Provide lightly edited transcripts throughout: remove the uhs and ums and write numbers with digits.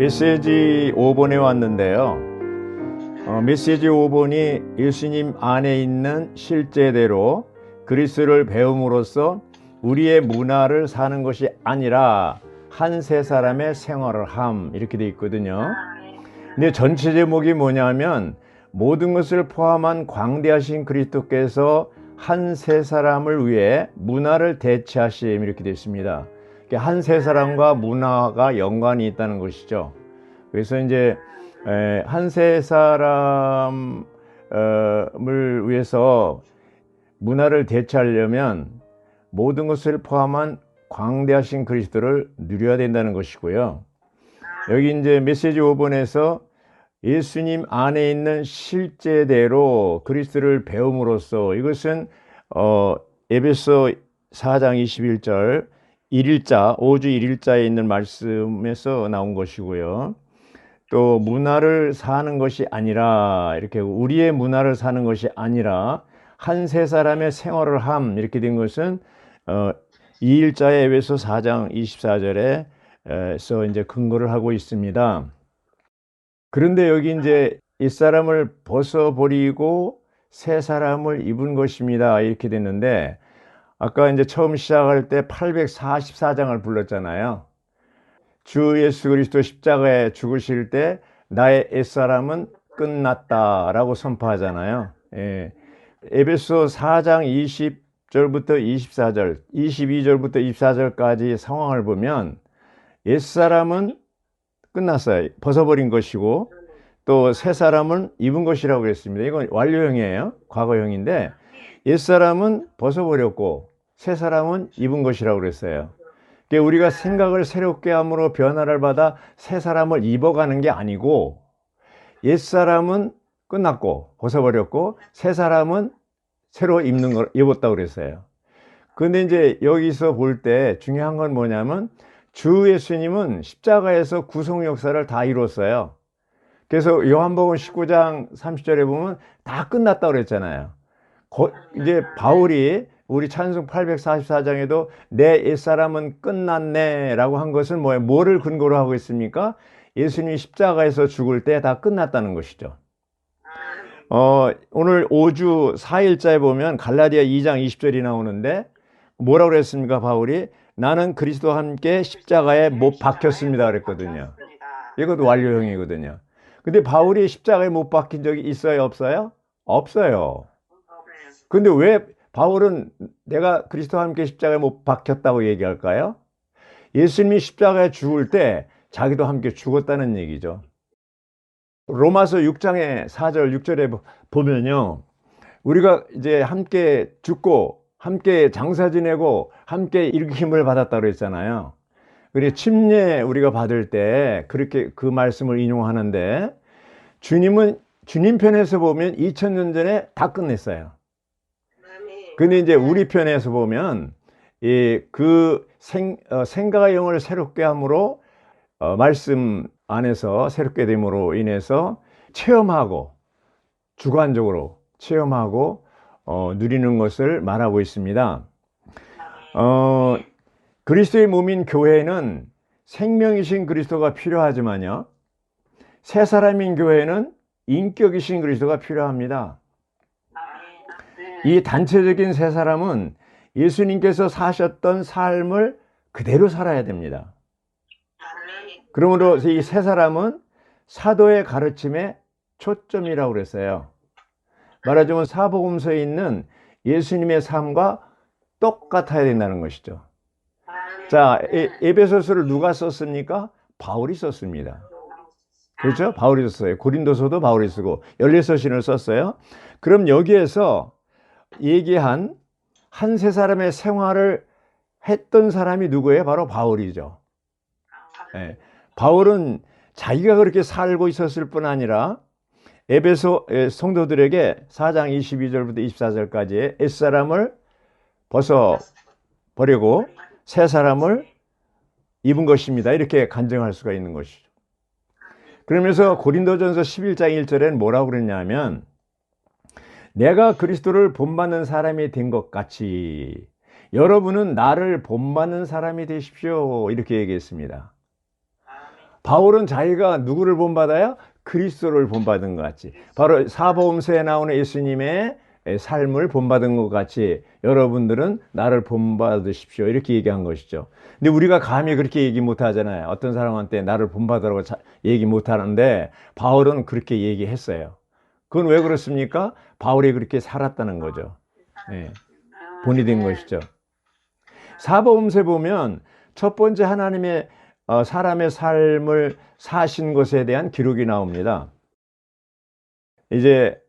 메시지 5번에 왔는데요. 메시지 5번이 예수님 안에 있는 실제대로 그리스도를 배움으로써 우리의 문화를 사는 것이 아니라 한 세 사람의 생활을 함, 이렇게 돼 있거든요. 근데 전체 제목이 뭐냐면 모든 것을 포함한 광대하신 그리스도께서 한 세 사람을 위해 문화를 대체하심, 이렇게 되어 있습니다. 한 세 사람과 문화가 연관이 있다는 것이죠. 그래서 이제 한 세 사람을 위해서 문화를 대체하려면 모든 것을 포함한 광대하신 그리스도를 누려야 된다는 것이고요. 여기 이제 메시지 5번에서 예수님 안에 있는 실제대로 그리스도를 배움으로써, 이것은 에베소 4장 21절 1일자 5주 1일자에 있는 말씀에서 나온 것이고요. 또 문화를 사는 것이 아니라, 이렇게 우리의 문화를 사는 것이 아니라 한 세 사람의 생활을 함, 이렇게 된 것은 2일자의 에베소 4장 24절에서 이제 근거를 하고 있습니다. 그런데 여기 이제 이 사람을 벗어버리고 새 사람을 입은 것입니다, 이렇게 됐는데, 아까 이제 처음 시작할 때 844장을 불렀잖아요. 주 예수 그리스도 십자가에 죽으실 때 나의 옛사람은 끝났다라고 선포하잖아요. 예. 에베소 4장 20절부터 24절, 22절부터 24절까지 상황을 보면 옛사람은 끝났어요. 벗어버린 것이고, 또 새 사람은 입은 것이라고 그랬습니다. 이건 완료형이에요. 과거형인데, 옛사람은 벗어버렸고 새 사람은 입은 것이라고 그랬어요. 그러니까 우리가 생각을 새롭게 함으로 변화를 받아 새 사람을 입어가는 게 아니고, 옛사람은 끝났고 벗어버렸고 새 사람은 새로 입는 걸 입었다고 그랬어요. 근데 이제 여기서 볼 때 중요한 건 뭐냐면, 주 예수님은 십자가에서 구속 역사를 다 이뤘어요. 그래서 요한복음 19장 30절에 보면 다 끝났다고 그랬잖아요. 이제 바울이 우리 찬송 844장에도 내 옛사람은 끝났네 라고 한 것은 뭐예요? 뭐를 근거로 하고 있습니까? 예수님이 십자가에서 죽을 때 다 끝났다는 것이죠. 오늘 5주 4일자에 보면 갈라디아 2장 20절이 나오는데, 뭐라고 그랬습니까? 바울이 나는 그리스도와 함께 십자가에 못 박혔습니다 그랬거든요. 이것도 완료형이거든요. 근데 바울이 십자가에 못 박힌 적이 있어요, 없어요? 없어요. 근데 왜 바울은 내가 그리스도와 함께 십자가에 못 박혔다고 얘기할까요? 예수님이 십자가에 죽을 때 자기도 함께 죽었다는 얘기죠. 로마서 6장의 4절 6절에 보면요, 우리가 이제 함께 죽고 함께 장사 지내고 함께 일으킴을 받았다고 했잖아요. 그리고 침례 우리가 받을 때 그렇게 그 말씀을 인용하는데, 주님은 주님 편에서 보면 2000년 전에 다 끝냈어요. 근데 이제 우리 편에서 보면 그 생각의 영을 새롭게 함으로 말씀 안에서 새롭게 됨으로 인해서 체험하고, 주관적으로 체험하고 누리는 것을 말하고 있습니다. 그리스도의 몸인 교회는 생명이신 그리스도가 필요하지만요, 새 사람인 교회는 인격이신 그리스도가 필요합니다. 이 단체적인 새 사람은 예수님께서 사셨던 삶을 그대로 살아야 됩니다. 그러므로 이 새 사람은 사도의 가르침에 초점이라고 그랬어요. 말하자면 사복음서에 있는 예수님의 삶과 똑같아야 된다는 것이죠. 자, 에베소서를 누가 썼습니까? 바울이 썼습니다. 그렇죠? 바울이 썼어요. 고린도서도 바울이 쓰고 열린서신을 썼어요. 그럼 여기에서 얘기한 한 세 사람의 생활을 했던 사람이 누구예요? 바로 바울이죠. 네. 바울은 자기가 그렇게 살고 있었을 뿐 아니라 에베소 성도들에게 4장 22절부터 24절까지의 옛사람을 벗어버리고 새 사람을 입은 것입니다, 이렇게 간증할 수가 있는 것이죠. 그러면서 고린도전서 11장 1절에는 뭐라고 그랬냐면, 내가 그리스도를 본받는 사람이 된 것 같이 여러분은 나를 본받는 사람이 되십시오, 이렇게 얘기했습니다. 바울은 자기가 누구를 본받아요? 그리스도를 본받은 것 같이, 바로 사복음서에 나오는 예수님의 삶을 본받은 것 같이 여러분들은 나를 본받으십시오, 이렇게 얘기한 것이죠. 근데 우리가 감히 그렇게 얘기 못 하잖아요. 어떤 사람한테 나를 본받으라고 얘기 못 하는데 바울은 그렇게 얘기했어요. 그건 왜 그렇습니까? 바울이 그렇게 살았다는 거죠. 예, 본이 된 것이죠. 사복음서에 보면 첫 번째 하나님의 사람의 삶을 사신 것에 대한 기록이 나옵니다. 이제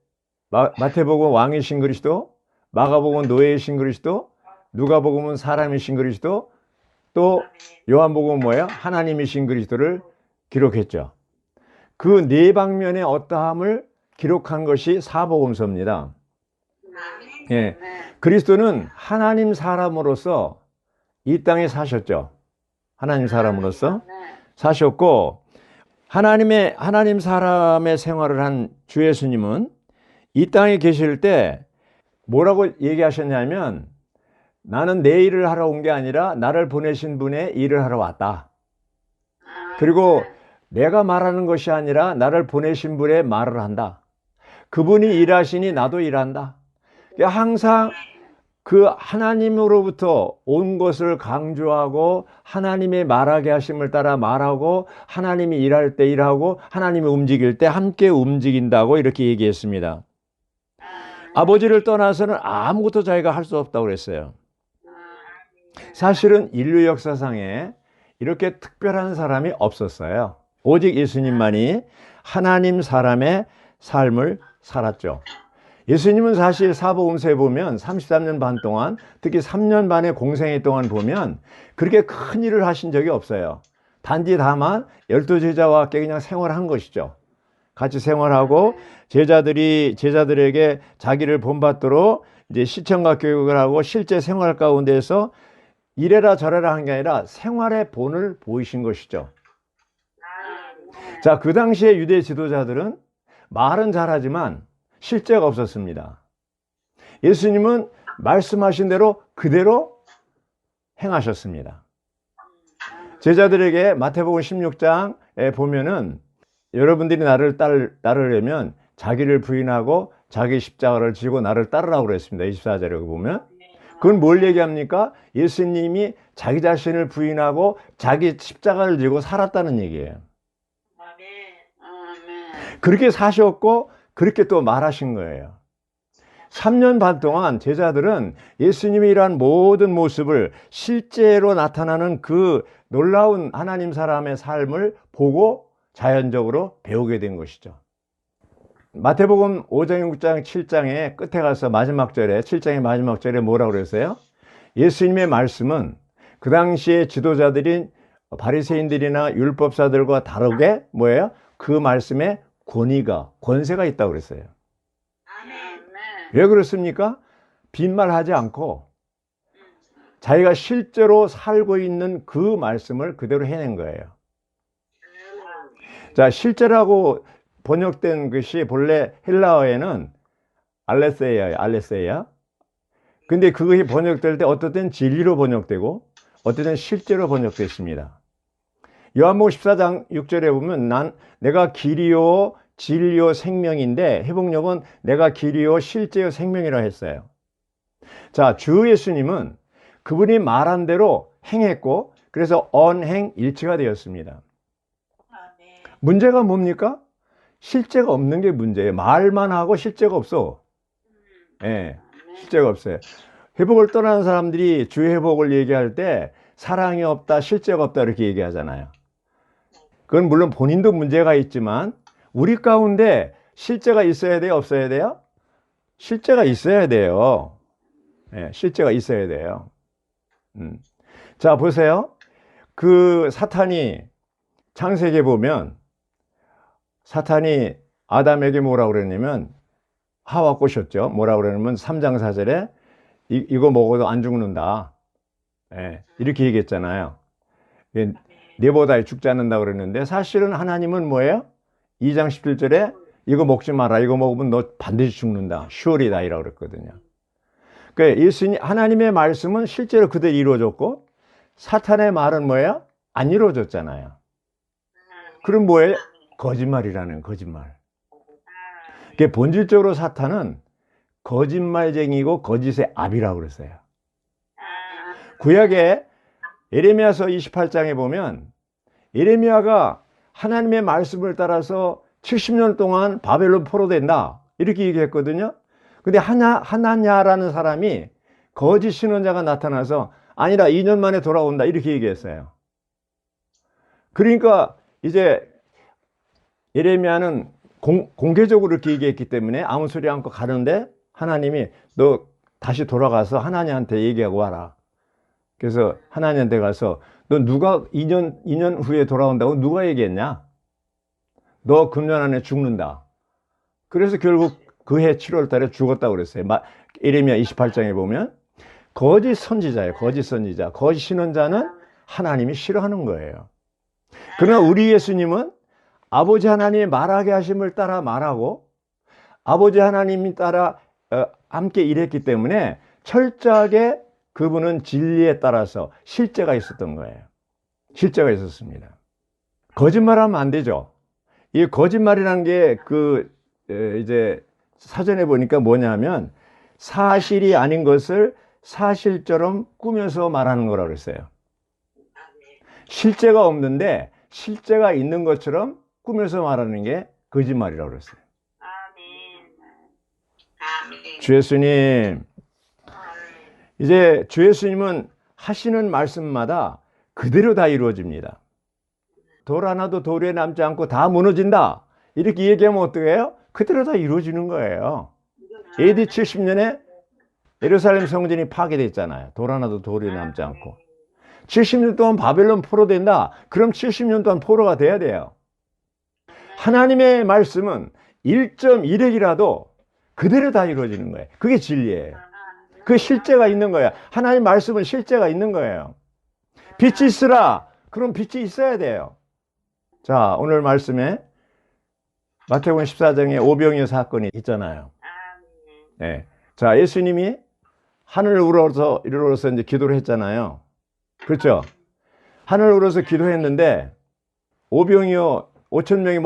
마태복음 왕이신 그리스도, 마가복음 노예이신 그리스도, 누가복음은 사람이신 그리스도, 또 요한복음은 뭐예요? 하나님이신 그리스도를 기록했죠. 그 네 방면의 어떠함을 기록한 것이 사복음서입니다. 예, 그리스도는 하나님 사람으로서 이 땅에 사셨죠. 하나님 사람으로서 사셨고, 하나님 사람의 생활을 한 주 예수님은 이 땅에 계실 때 뭐라고 얘기하셨냐면, 나는 내 일을 하러 온 게 아니라 나를 보내신 분의 일을 하러 왔다. 그리고 내가 말하는 것이 아니라 나를 보내신 분의 말을 한다. 그분이 일하시니 나도 일한다. 항상 그 하나님으로부터 온 것을 강조하고, 하나님의 말하게 하심을 따라 말하고, 하나님이 일할 때 일하고, 하나님이 움직일 때 함께 움직인다고 이렇게 얘기했습니다. 아버지를 떠나서는 아무것도 자기가 할 수 없다고 그랬어요. 사실은 인류 역사상에 이렇게 특별한 사람이 없었어요. 오직 예수님만이 하나님 사람의 삶을 살았죠. 예수님은 사실 사복음서에 보면 33년 반 동안, 특히 3년 반의 공생애 동안 보면 그렇게 큰 일을 하신 적이 없어요. 단지 다만 12제자와 함께 그냥 생활한 것이죠. 같이 생활하고 제자들에게 자기를 본받도록 이제 시청각 교육을 하고, 실제 생활 가운데서 이래라 저래라 한 게 아니라 생활의 본을 보이신 것이죠. 자, 그 당시에 유대 지도자들은 말은 잘하지만 실제가 없었습니다. 예수님은 말씀하신 대로 그대로 행하셨습니다. 제자들에게 마태복음 16장에 보면은, 여러분들이 나를 따르려면 자기를 부인하고 자기 십자가를 지고 나를 따르라고 그랬습니다. 24절에 보면. 그건 뭘 얘기합니까? 예수님이 자기 자신을 부인하고 자기 십자가를 지고 살았다는 얘기예요. 그렇게 사셨고 그렇게 또 말하신 거예요. 3년 반 동안 제자들은 예수님이 일한 모든 모습을, 실제로 나타나는 그 놀라운 하나님 사람의 삶을 보고 자연적으로 배우게 된 것이죠. 마태복음 5장, 6장, 7장의 끝에 가서 마지막 절에, 7장의 마지막 절에 뭐라고 그랬어요? 예수님의 말씀은 그 당시에 지도자들인 바리새인들이나 율법사들과 다르게 뭐예요? 그 말씀에 권세가 있다고 그랬어요. 왜 그렇습니까? 빈말하지 않고 자기가 실제로 살고 있는 그 말씀을 그대로 해낸 거예요. 자, 실제라고 번역된 것이 본래 헬라어에는 알레세이아예요. 알레세이아. 근데 그것이 번역될 때 어떨 땐 진리로 번역되고 어떨 땐 실제로 번역됐습니다. 요한복음 14장 6절에 보면 내가 길이요 진리요 생명인데, 회복력은 내가 길이요 실제요 생명이라 했어요. 자, 주 예수님은 그분이 말한 대로 행했고, 그래서 언행일치가 되었습니다. 문제가 뭡니까? 실제가 없는 게 문제예요. 말만 하고 실제가 없어. 예, 실제가 없어요. 회복을 떠나는 사람들이 주 회복을 얘기할 때 사랑이 없다, 실제가 없다 이렇게 얘기하잖아요. 그건 물론 본인도 문제가 있지만 우리 가운데 실제가 있어야 돼요, 없어야 돼요? 실제가 있어야 돼요. 예, 실제가 있어야 돼요. 자, 보세요. 그 사탄이 창세기에 보면 사탄이 아담에게 뭐라고 그랬냐면, 하와 꼬셨죠. 뭐라고 그러냐면 3장 4절에 이거 먹어도 안 죽는다. 예, 이렇게 얘기했잖아요. 네보다 죽지 않는다고 그랬는데, 사실은 하나님은 뭐예요? 2장 17절에 이거 먹지 마라. 이거 먹으면 너 반드시 죽는다. 슈어리다 이라고 그랬거든요. 그러니까 하나님의 말씀은 실제로 그대로 이루어졌고, 사탄의 말은 뭐예요? 안 이루어졌잖아요. 그럼 뭐예요? 거짓말이라는 거짓말. 그게 본질적으로 사탄은 거짓말쟁이고 거짓의 압이라고 그랬어요. 구약에 예레미야서 28장에 보면 예레미야가 하나님의 말씀을 따라서 70년 동안 바벨론 포로된다 이렇게 얘기했거든요. 근데 하나냐라는 사람이 거짓 신원자가 나타나서 아니라 2년 만에 돌아온다 이렇게 얘기했어요. 그러니까 이제 예레미야는 공개적으로 이렇게 얘기했기 때문에 아무 소리 않고 가는데 하나님이 너 다시 돌아가서 하나님한테 얘기하고 와라. 그래서 하나님한테 가서 너 누가 2년 후에 돌아온다고 누가 얘기했냐? 너 금년 안에 죽는다. 그래서 결국 그 해 7월 달에 죽었다고 그랬어요. 예레미야 28장에 보면 거짓 선지자예요. 거짓 선지자. 거짓 신원자는 하나님이 싫어하는 거예요. 그러나 우리 예수님은 아버지 하나님이 말하게 하심을 따라 말하고 아버지 하나님이 따라 함께 일했기 때문에 철저하게 그분은 진리에 따라서 실제가 있었던 거예요. 실제가 있었습니다. 거짓말하면 안 되죠. 이 거짓말이라는 게 이제 사전에 보니까 뭐냐면 사실이 아닌 것을 사실처럼 꾸며서 말하는 거라고 그랬어요. 실제가 없는데 실제가 있는 것처럼 꾸며서 말하는 게 거짓말이라고 그랬어요. 주 예수님, 이제 주 예수님은 하시는 말씀마다 그대로 다 이루어집니다. 돌 하나도 돌 위에 남지 않고 다 무너진다 이렇게 얘기하면 어떻게 해요? 그대로 다 이루어지는 거예요. AD 70년에 예루살렘 성전이 파괴됐잖아요. 돌 하나도 돌 위에 남지 않고. 70년 동안 바벨론 포로된다. 그럼 70년 동안 포로가 돼야 돼요. 하나님의 말씀은 1.1핵이라도 그대로 다 이루어지는 거예요. 그게 진리예요. 그 실제가 있는 거예요. 하나님 말씀은 실제가 있는 거예요. 빛이 있으라. 그럼 빛이 있어야 돼요. 자, 오늘 말씀에 마태복음 14장에 오병이어 사건이 있잖아요. 네. 자, 예수님이 하늘을 우러러서 이제 기도를 했잖아요. 그렇죠? 하늘을 우러러서 기도했는데 오병이어 5,000명이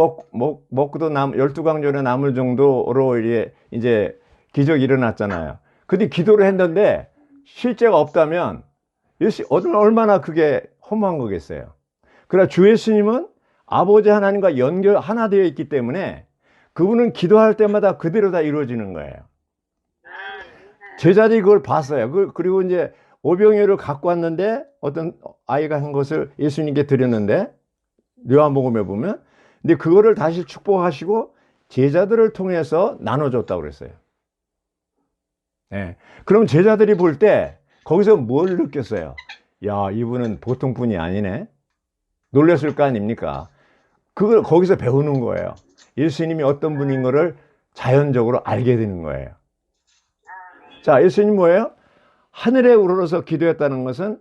먹고도 12강전에 남을 정도로 이제 기적이 일어났잖아요. 근데 기도를 했는데 실제가 없다면 얼마나 그게 허무한 거겠어요. 그러나 주 예수님은 아버지 하나님과 하나 되어 있기 때문에 그분은 기도할 때마다 그대로 다 이루어지는 거예요. 제자들이 그걸 봤어요. 그리고 이제 오병이어를 갖고 왔는데 어떤 아이가 한 것을 예수님께 드렸는데 요한복음에 보면 근데 그거를 다시 축복하시고 제자들을 통해서 나눠줬다고 그랬어요. 네. 그럼 제자들이 볼 때 거기서 뭘 느꼈어요? 야, 이분은 보통 분이 아니네. 놀랐을 거 아닙니까? 그걸 거기서 배우는 거예요. 예수님이 어떤 분인 거를 자연적으로 알게 되는 거예요. 자, 예수님 뭐예요? 하늘에 우러러서 기도했다는 것은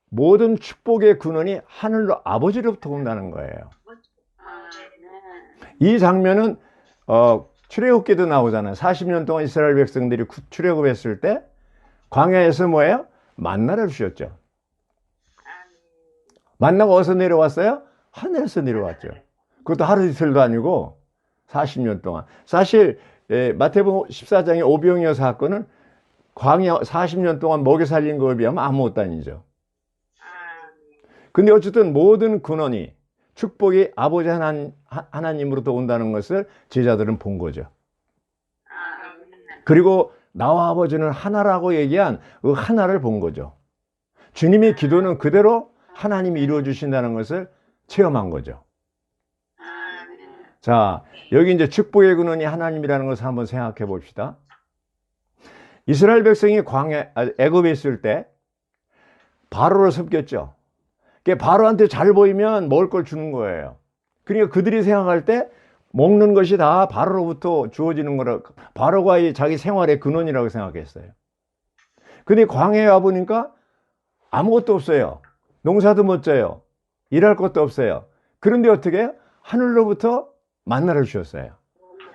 모든 축복의 근원이 하늘로 아버지로부터 온다는 거예요. 이 장면은 출애굽기도 나오잖아요. 40년 동안 이스라엘 백성들이 출애굽했을 때 광야에서 뭐예요? 만나를 주셨죠. 만나가 어디서 내려왔어요? 하늘에서 내려왔죠. 그것도 하루 이틀도 아니고 40년 동안. 사실 마태복음 14장의 오병이어 사건은 광야 40년 동안 먹여 살린 거에 비하면 아무것도 아니죠. 근데 어쨌든 모든 근원이 축복이 아버지 하나님으로부터 온다는 것을 제자들은 본 거죠. 그리고 나와 아버지는 하나라고 얘기한 그 하나를 본 거죠. 주님의 기도는 그대로 하나님이 이루어 주신다는 것을 체험한 거죠. 자, 여기 이제 축복의 근원이 하나님이라는 것을 한번 생각해 봅시다. 이스라엘 백성이 애굽에 있을 때 바로를 섬겼죠. 바로한테 잘 보이면 먹을 걸 주는 거예요. 그러니까 그들이 생각할 때 먹는 것이 다 바로로부터 주어지는 거라, 바로가 자기 생활의 근원이라고 생각했어요. 근데 광야에 와보니까 아무것도 없어요. 농사도 못 져요. 일할 것도 없어요. 그런데 어떻게 해요? 하늘로부터 만나를 주셨어요.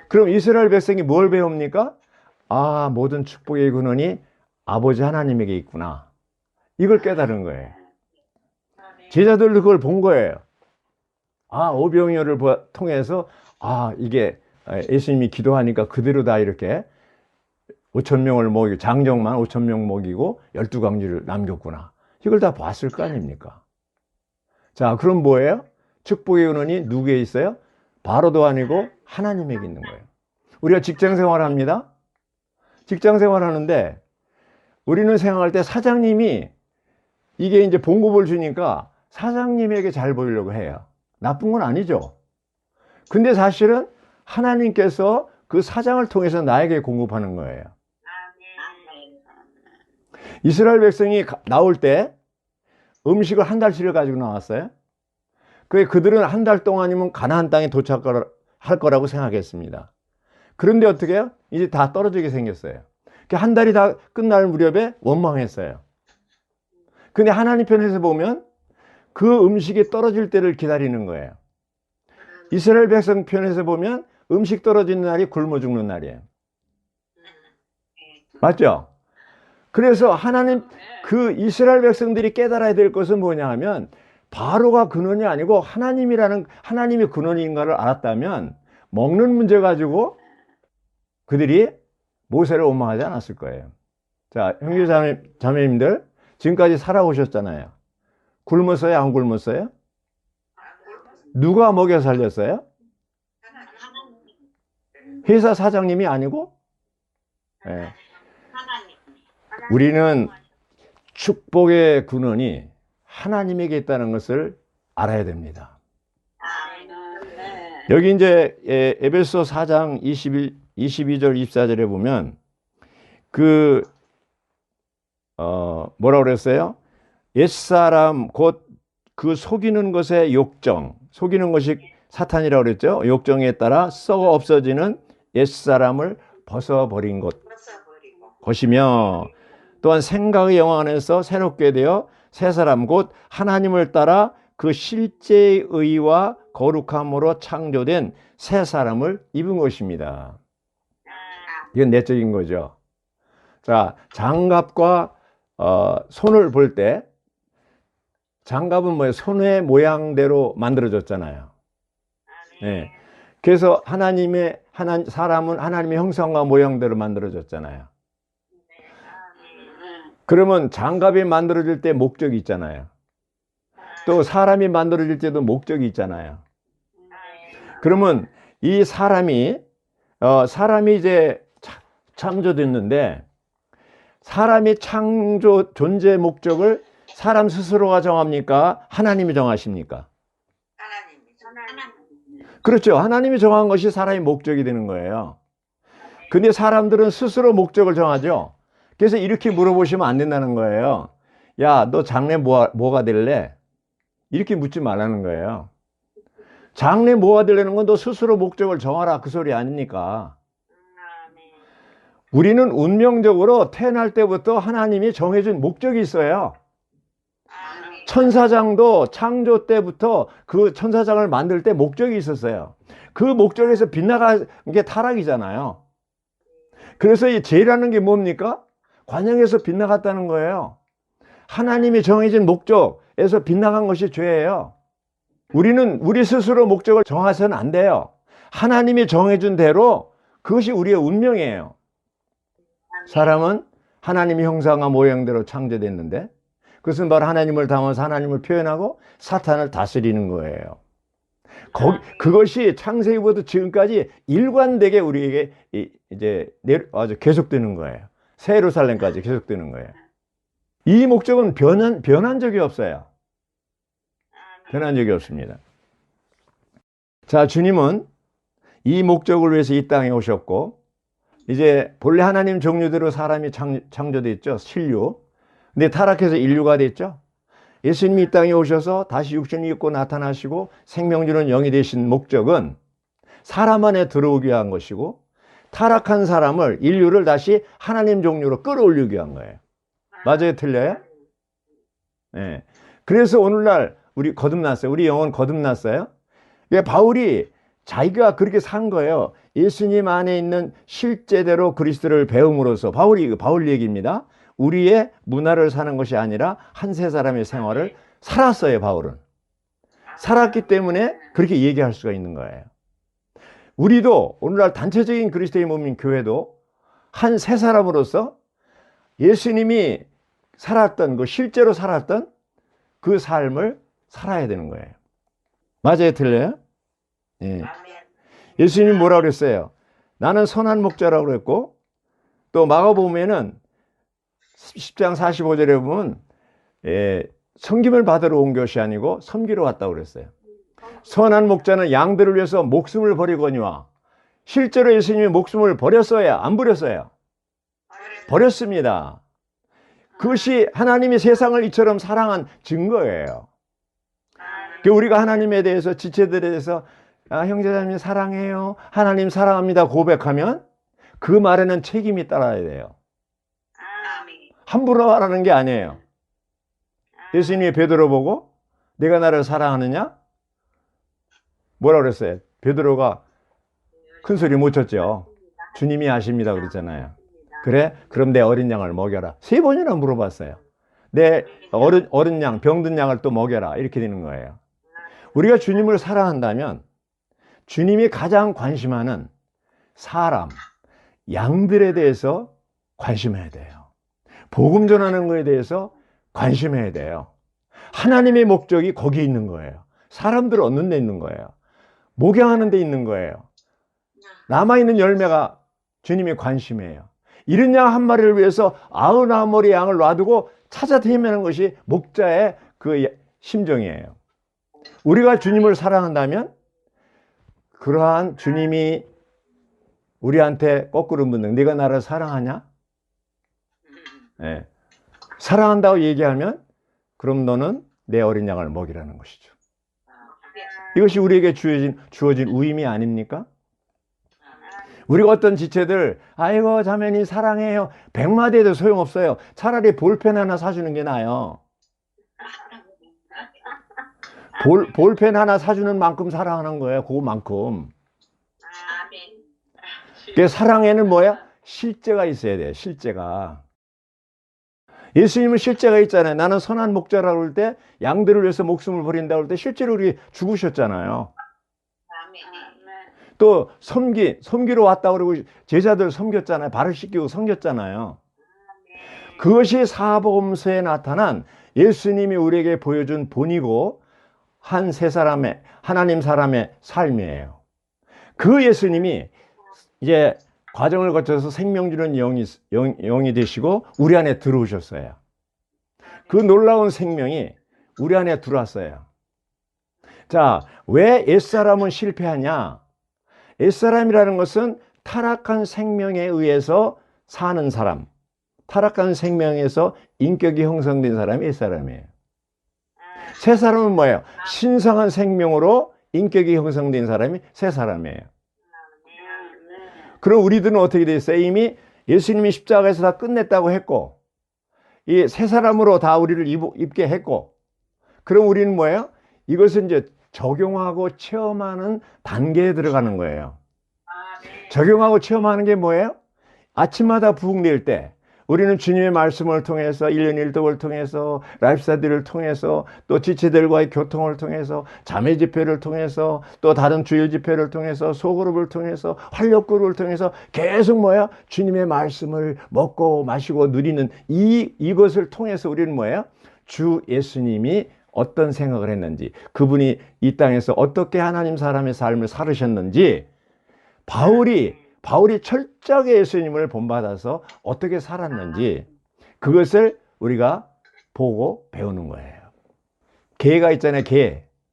그럼 이스라엘 백성이 뭘 배웁니까? 아, 모든 축복의 근원이 아버지 하나님에게 있구나. 이걸 깨달은 거예요. 제자들도 그걸 본 거예요. 오병이어를 통해서 이게 예수님이 기도하니까 그대로다 이렇게 5천 명을 먹이고 장정만 5천 명 먹이고 12강지를 남겼구나. 이걸 다 봤을 거 아닙니까? 자, 그럼 뭐예요? 축복의 근원이 누구에 있어요? 바로도 아니고 하나님에게 있는 거예요. 우리가 직장 생활합니다. 직장 생활하는데 우리는 생각할 때 사장님이 이게 이제 봉급을 주니까 사장님에게 잘 보이려고 해요. 나쁜 건 아니죠. 근데 사실은 하나님께서 그 사장을 통해서 나에게 공급하는 거예요. 이스라엘 백성이 나올 때 음식을 한 달치를 가지고 나왔어요. 그들은 한 달 동안이면 가나안 땅에 도착할 거라고 생각했습니다. 그런데 어떻게 해요? 이제 다 떨어지게 생겼어요. 한 달이 다 끝날 무렵에 원망했어요. 근데 하나님 편에서 보면 그 음식이 떨어질 때를 기다리는 거예요. 이스라엘 백성 편에서 보면 음식 떨어지는 날이 굶어 죽는 날이에요. 맞죠? 그래서 하나님, 그 이스라엘 백성들이 깨달아야 될 것은 뭐냐 하면 바로가 근원이 아니고 하나님이 근원인가를 알았다면 먹는 문제 가지고 그들이 모세를 원망하지 않았을 거예요. 자, 형제 자매님들, 지금까지 살아오셨잖아요. 굶었어요? 안 굶었어요? 누가 먹여 살렸어요? 회사 사장님이 아니고? 네. 우리는 축복의 근원이 하나님에게 있다는 것을 알아야 됩니다. 여기 이제 에베소 4장 22절 24절에 보면 뭐라고 그랬어요? 옛사람 곧 그 속이는 것의 욕정, 속이는 것이 사탄이라고 그랬죠. 욕정에 따라 썩어 없어지는 옛사람을 벗어버린 것이며 또한 생각의 영광 안에서 새롭게 되어 새 사람 곧 하나님을 따라 그 실제의 의와 거룩함으로 창조된 새 사람을 입은 것입니다. 이건 내적인 거죠. 자, 장갑과 손을 볼 때 장갑은 뭐예요? 손의 모양대로 만들어졌잖아요. 네. 그래서 사람은 하나님의 형상과 모양대로 만들어졌잖아요. 그러면 장갑이 만들어질 때 목적이 있잖아요. 또 사람이 만들어질 때도 목적이 있잖아요. 그러면 이 사람이 이제 창조됐는데 사람이 존재 목적을 사람 스스로가 정합니까? 하나님이 정하십니까? 그렇죠. 하나님이 정한 것이 사람의 목적이 되는 거예요. 근데 사람들은 스스로 목적을 정하죠. 그래서 이렇게 물어보시면 안 된다는 거예요. 야, 너 장래 뭐가 될래? 이렇게 묻지 말라는 거예요. 장래 뭐가 되려는 건 너 스스로 목적을 정하라, 그 소리 아닙니까? 우리는 운명적으로 태어날 때부터 하나님이 정해준 목적이 있어요. 천사장도 창조 때부터 그 천사장을 만들 때 목적이 있었어요. 그 목적에서 빗나간 게 타락이잖아요. 그래서 이 죄라는 게 뭡니까? 관영에서 빗나갔다는 거예요. 하나님이 정해진 목적에서 빗나간 것이 죄예요. 우리는 우리 스스로 목적을 정해서는 안 돼요. 하나님이 정해준 대로 그것이 우리의 운명이에요. 사람은 하나님의 형상과 모양대로 창조됐는데 그것은 바로 하나님을 닮아서 하나님을 표현하고 사탄을 다스리는 거예요. 그것이 창세기부터 지금까지 일관되게 우리에게 이제 아주 계속되는 거예요. 새 예루살렘까지 계속되는 거예요. 이 목적은 변한 적이 없어요. 변한 적이 없습니다. 자, 주님은 이 목적을 위해서 이 땅에 오셨고 이제 본래 하나님 종류대로 사람이 창조됐죠. 신류. 근데 타락해서 인류가 됐죠. 예수님이 이 땅에 오셔서 다시 육신을 입고 나타나시고 생명 주는 영이 되신 목적은 사람 안에 들어오기 위한 것이고 타락한 사람을 인류를 다시 하나님 종류로 끌어올리기 위한 거예요. 맞아요? 틀려요? 네. 그래서 오늘날 우리 거듭났어요. 우리 영혼 거듭났어요. 바울이 자기가 그렇게 산 거예요. 예수님 안에 있는 실제대로 그리스도를 배움으로써 바울 얘기입니다. 우리의 문화를 사는 것이 아니라 한 세 사람의 생활을 살았어요. 바울은. 살았기 때문에 그렇게 얘기할 수가 있는 거예요. 우리도 오늘날 단체적인 그리스도의 몸인 교회도 한 세 사람으로서 예수님이 살았던 그 실제로 살았던 그 삶을 살아야 되는 거예요. 맞아요, 틀려요? 예. 예수님이 뭐라고 그랬어요? 나는 선한 목자라고 그랬고, 또 마가복음에는 10장 45절에 보면 섬김을 받으러 온 것이 아니고 섬기러 왔다고 그랬어요. 선한 목자는 양들을 위해서 목숨을 버리거니와, 실제로 예수님이 목숨을 버렸어요? 안 버렸어요? 버렸습니다. 그것이 하나님이 세상을 이처럼 사랑한 증거예요. 우리가 하나님에 대해서, 지체들에 대해서 형제자매 사랑해요, 하나님 사랑합니다 고백하면 그 말에는 책임이 따라야 돼요. 함부로 말하는 게 아니에요. 예수님이 베드로 보고 내가 나를 사랑하느냐? 뭐라고 그랬어요? 베드로가 큰 소리 못 쳤죠. 주님이 아십니다 그랬잖아요. 그래? 그럼 내 어린 양을 먹여라. 3번이나 물어봤어요. 내 어린 양, 병든 양을 또 먹여라. 이렇게 되는 거예요. 우리가 주님을 사랑한다면 주님이 가장 관심하는 사람, 양들에 대해서 관심해야 돼요. 복음 전하는 것에 대해서 관심해야 돼요. 하나님의 목적이 거기에 있는 거예요. 사람들을 얻는 데 있는 거예요. 목양하는 데 있는 거예요. 남아있는 열매가 주님이 관심이에요. 이른 양 한 마리를 위해서 99마리 양을 놔두고 찾아 헤매는 것이 목자의 그 심정이에요. 우리가 주님을 사랑한다면 그러한 주님이 우리한테 거꾸로 묻는, 네가 나를 사랑하냐? 네. 사랑한다고 얘기하면 그럼 너는 내 어린 양을 먹이라는 것이죠. 이것이 우리에게 주어진 우임이 아닙니까? 우리가 어떤 지체들, 아이고 자매님 사랑해요 100마디 해도 소용없어요. 차라리 볼펜 하나 사주는 게 나아요. 볼펜 하나 사주는 만큼 사랑하는 거예요. 그만큼. 사랑에는 뭐야? 실제가 있어야 돼요. 실제가. 예수님은 실제가 있잖아요. 나는 선한 목자라고 할 때, 양들을 위해서 목숨을 버린다고 할 때 실제로 우리 죽으셨잖아요. 또 섬기러 왔다고 그러고 제자들 섬겼잖아요. 발을 씻기고 섬겼잖아요. 그것이 사복음서에 나타난 예수님이 우리에게 보여준 본이고 한 세 사람의, 하나님 사람의 삶이에요. 그 예수님이 이제 과정을 거쳐서 생명 주는 영이 되시고 우리 안에 들어오셨어요. 그 놀라운 생명이 우리 안에 들어왔어요. 자, 왜 옛사람은 실패하냐? 옛사람이라는 것은 타락한 생명에 의해서 사는 사람, 타락한 생명에서 인격이 형성된 사람이 옛사람이에요. 새 사람은 뭐예요? 신성한 생명으로 인격이 형성된 사람이 새 사람이에요. 그럼 우리들은 어떻게 돼 있어요? 이미 예수님이 십자가에서 다 끝냈다고 했고, 이 새 사람으로 다 우리를 입게 했고, 그럼 우리는 뭐예요? 이것을 이제 적용하고 체험하는 단계에 들어가는 거예요. 적용하고 체험하는 게 뭐예요? 아침마다 부흥될 때 우리는 주님의 말씀을 통해서 1년 1독을 통해서 라이프스타일을 통해서 또 지체들과의 교통을 통해서 자매 집회를 통해서 또 다른 주일 집회를 통해서 소그룹을 통해서 활력그룹을 통해서 계속 뭐야? 주님의 말씀을 먹고 마시고 누리는 이것을 통해서 우리는 뭐예요? 주 예수님이 어떤 생각을 했는지, 그분이 이 땅에서 어떻게 하나님 사람의 삶을 살으셨는지, 바울이 철저하게 예수님을 본받아서 어떻게 살았는지 그것을 우리가 보고 배우는 거예요. 개가 있잖아요.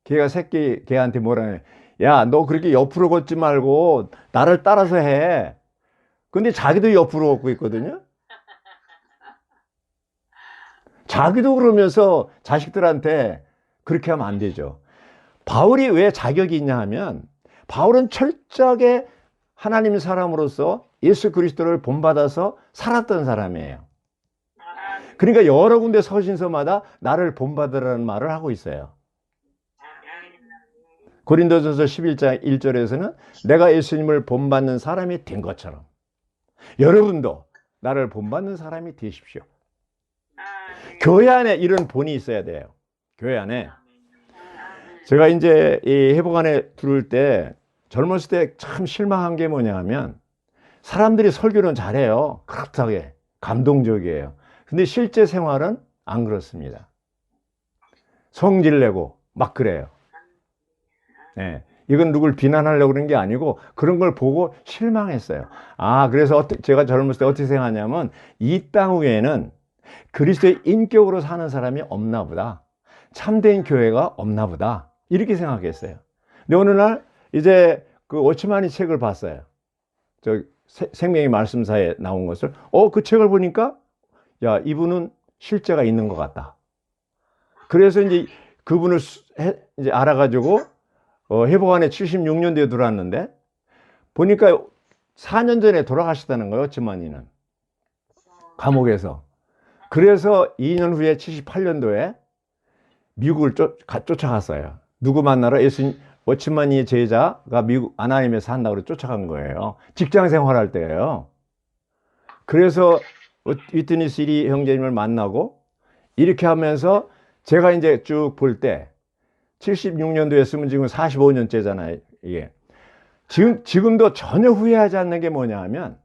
개가 새끼 개한테 뭐라 해? 야, 너 그렇게 옆으로 걷지 말고 나를 따라서 해. 근데 자기도 옆으로 걷고 있거든요. 자기도 그러면서 자식들한테 그렇게 하면 안 되죠. 바울이 왜 자격이 있냐 하면, 바울은 철저하게 하나님 사람으로서 예수 그리스도를 본받아서 살았던 사람이에요. 그러니까 여러 군데 서신서마다 나를 본받으라는 말을 하고 있어요. 고린도전서 11장 1절에서는 내가 예수님을 본받는 사람이 된 것처럼 여러분도 나를 본받는 사람이 되십시오. 교회 안에 이런 본이 있어야 돼요. 교회 안에. 제가 이제 이 회복 안에 들어올 때 젊었을 때 참 실망한 게 뭐냐 하면 사람들이 설교는 잘해요. 그렇다게 감동적이에요. 근데 실제 생활은 안 그렇습니다. 성질내고 막 그래요. 네. 이건 누굴 비난하려고 그런 게 아니고 그런 걸 보고 실망했어요. 아, 그래서 제가 젊었을 때 어떻게 생각하냐면 이 땅 위에는 그리스도의 인격으로 사는 사람이 없나 보다. 참된 교회가 없나 보다. 이렇게 생각했어요. 근데 어느 날 이제 그 워치만이 책을 봤어요. 저 생명의 말씀사에 나온 것을. 그 책을 보니까 야, 이분은 실제가 있는 것 같다. 그래서 이제 그분을 이제 알아가지고 회복안에 76년도에 들어왔는데 보니까 4년 전에 돌아가셨다는 거예요. 워치만이는 감옥에서. 그래서 2년 후에 78년도에 미국을 쫓아갔어요. 누구 만나러? 워치만이의 제자가 미국 아나임에서 한다고 쫓아간 거예요. 직장 생활할 때예요. 그래서 위트니 시리 형제님을 만나고 이렇게 하면서 제가 이제 쭉 볼 때 76년도에 했으면 지금 45년째잖아요. 이게 지금도 전혀 후회하지 않는 게 뭐냐 하면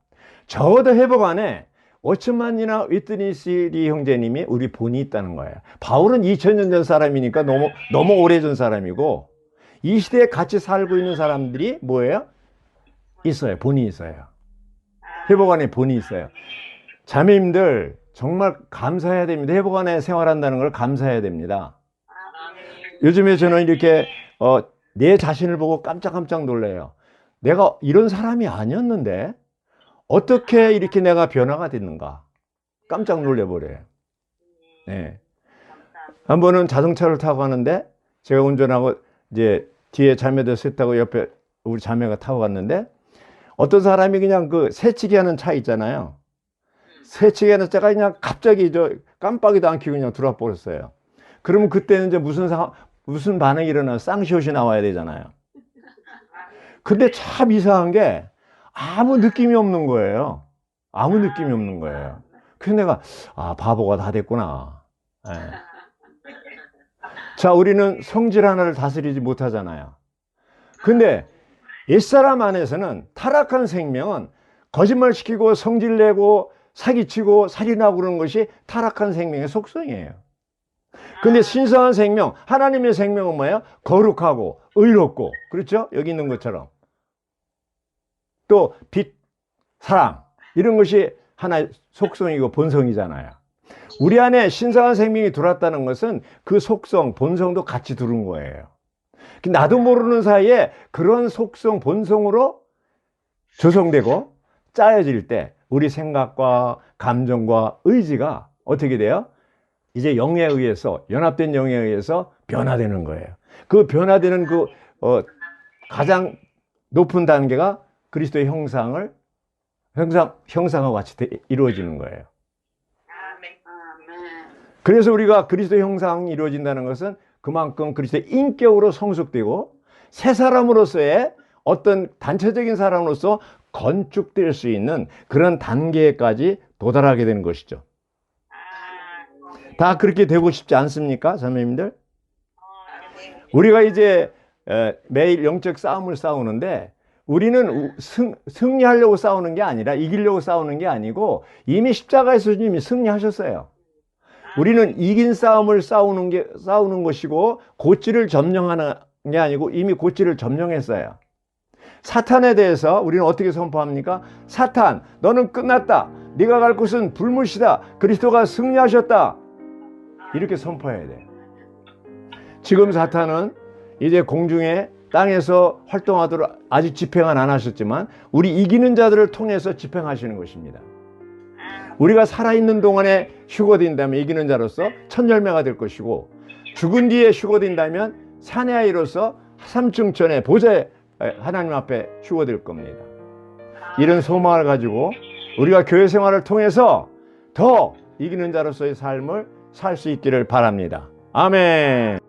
적어도 회복 안에 워치만이나 위트니 시리 형제님이 우리 본이 있다는 거예요. 바울은 2000년 전 사람이니까 너무 오래전 사람이고 이 시대에 같이 살고 있는 사람들이 뭐예요? 있어요. 본이 있어요. 회복 안에 본이 있어요. 자매님들 정말 감사해야 됩니다. 회복 안에 생활한다는 걸 감사해야 됩니다. 요즘에 저는 이렇게 내 자신을 보고 깜짝깜짝 놀래요. 내가 이런 사람이 아니었는데 어떻게 이렇게 내가 변화가 됐는가 깜짝 놀래버려요. 네. 한 번은 자동차를 타고 가는데 제가 운전하고 이제 뒤에 자매들 셋하고 옆에 우리 자매가 타고 갔는데 어떤 사람이 그냥 그 새치기 하는 차 있잖아요. 새치기 하는 차가 그냥 갑자기 깜빡이도 안 켜고 그냥 들어와 버렸어요. 그러면 그때는 이제 무슨 반응이 일어나요? 쌍시옷이 나와야 되잖아요. 근데 참 이상한 게 아무 느낌이 없는 거예요. 아무 느낌이 없는 거예요. 그래서 내가 바보가 다 됐구나. 네. 자, 우리는 성질 하나를 다스리지 못하잖아요. 근데 옛사람 안에서는 타락한 생명은 거짓말시키고 성질내고 사기치고 살인하고 그러는 것이 타락한 생명의 속성이에요. 근데 신성한 생명, 하나님의 생명은 뭐예요? 거룩하고 의롭고, 그렇죠? 여기 있는 것처럼. 또 빛, 사랑, 이런 것이 하나의 속성이고 본성이잖아요. 우리 안에 신성한 생명이 들어왔다는 것은 그 속성, 본성도 같이 들은 거예요. 나도 모르는 사이에 그런 속성, 본성으로 조성되고 짜여질 때 우리 생각과 감정과 의지가 어떻게 돼요? 이제 영에 의해서, 연합된 영에 의해서 변화되는 거예요. 그 변화되는 가장 높은 단계가 그리스도의 형상과 같이 이루어지는 거예요. 그래서 우리가 그리스도의 형상이 이루어진다는 것은 그만큼 그리스도의 인격으로 성숙되고 새 사람으로서의 어떤 단체적인 사람으로서 건축될 수 있는 그런 단계까지 도달하게 되는 것이죠. 다 그렇게 되고 싶지 않습니까, 자매님들? 우리가 이제 매일 영적 싸움을 싸우는데 우리는 승리하려고 싸우는 게 아니라 이기려고 싸우는 게 아니고 이미 십자가에서 이미 승리하셨어요. 우리는 이긴 싸움을 싸우는 것이고 고치를 점령하는 게 아니고 이미 고치를 점령했어요. 사탄에 대해서 우리는 어떻게 선포합니까? 사탄, 너는 끝났다. 네가 갈 곳은 불못이다. 그리스도가 승리하셨다. 이렇게 선포해야 돼요. 지금 사탄은 이제 공중에 땅에서 활동하도록 아직 집행은 안 하셨지만 우리 이기는 자들을 통해서 집행하시는 것입니다. 우리가 살아있는 동안에 휴거된다면 이기는 자로서 첫 열매가 될 것이고 죽은 뒤에 휴거된다면 사내 아이로서 삼층천의 보좌에 하나님 앞에 휴거될 겁니다. 이런 소망을 가지고 우리가 교회 생활을 통해서 더 이기는 자로서의 삶을 살 수 있기를 바랍니다. 아멘.